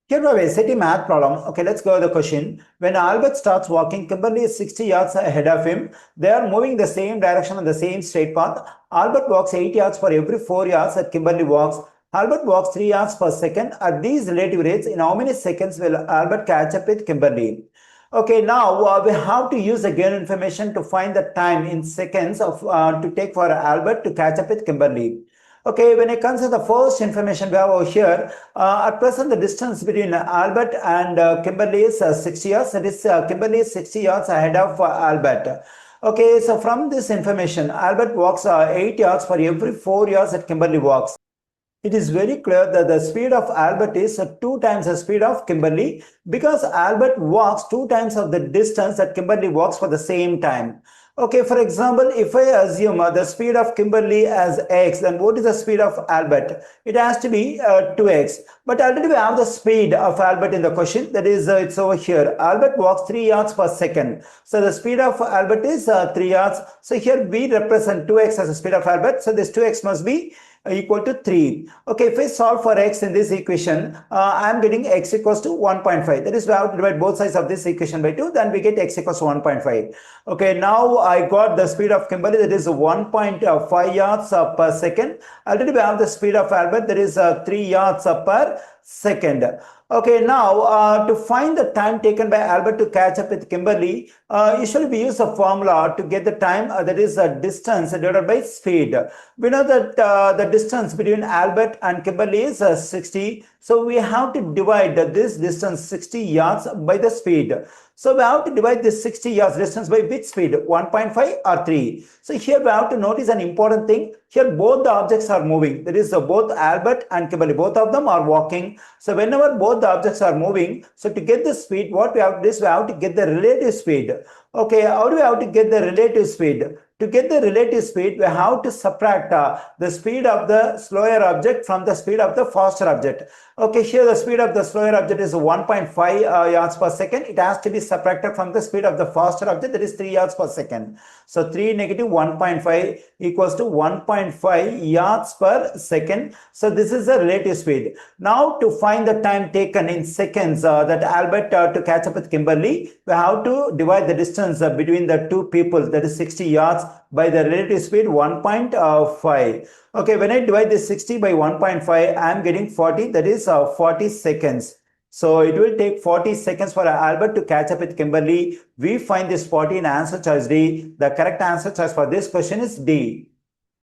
Here we have a SAT math problem. Okay, let's go to the question. When Albert starts walking, Kimberly is 60 yards ahead of him. They are moving the same direction on the same straight path. Albert walks 8 yards for every 4 yards that Kimberly walks. Albert walks 3 yards per second. At these relative rates, in how many seconds will Albert catch up with Kimberly? Okay, now we have to use the given information to find the time in seconds to take for Albert to catch up with Kimberly. Okay, when it comes to the first information we have over here, at present the distance between Albert and Kimberly is 60 yards. That is, Kimberly is 60 yards ahead of Albert. Okay, so from this information, Albert walks 8 yards for every 4 yards that Kimberly walks. It is very clear that the speed of Albert is 2 times the speed of Kimberly because Albert walks 2 times of the distance that Kimberly walks for the same time. Okay, for example, if I assume the speed of Kimberly as x, then what is the speed of Albert? It has to be 2x. But already we have the speed of Albert in the question. That is, it's over here. Albert walks 3 yards per second. So the speed of Albert is 3 yards. So here we represent 2x as the speed of Albert. So this 2x must be equal to 3. Okay, if I solve for x in this equation, I am getting x equals to 1.5. That is, we have to divide both sides of this equation by 2, then we get x equals to 1.5. Okay, now I got the speed of Kimberly, that is 1.5 yards per second. Already we have the speed of Albert, that is 3 yards per second. Okay, now to find the time taken by Albert to catch up with Kimberly, usually we use a formula to get the time, that is distance divided by speed. We know that the distance between Albert and Kimberly is 60. So we have to divide this distance 60 yards by the speed. So we have to divide this 60 yards distance by which speed? 1.5 or 3. So here we have to notice an important thing. Here both the objects are moving. That is, both Albert and Kimberly, both of them are walking. So whenever both the objects are moving, so to get the speed, what we have to do is we have to get the relative speed. Okay, how do we have to get the relative speed? To get the relative speed, we have to subtract the speed of the slower object from the speed of the faster object. Okay, here the speed of the slower object is 1.5 yards per second. It has to be subtracted from the speed of the faster object, that is 3 yards per second. So 3 negative 1.5 equals to 1.5 yards per second. So this is the relative speed. Now to find the time taken in seconds that Albert to catch up with Kimberly, we have to divide the distance between the two people, that is 60 yards, by the relative speed 1.5. Okay, when I divide this 60 by 1.5, I am getting 40, that is 40 seconds. So it will take 40 seconds for Albert to catch up with Kimberly. We find this 40 in answer choice D. The correct answer choice for this question is D.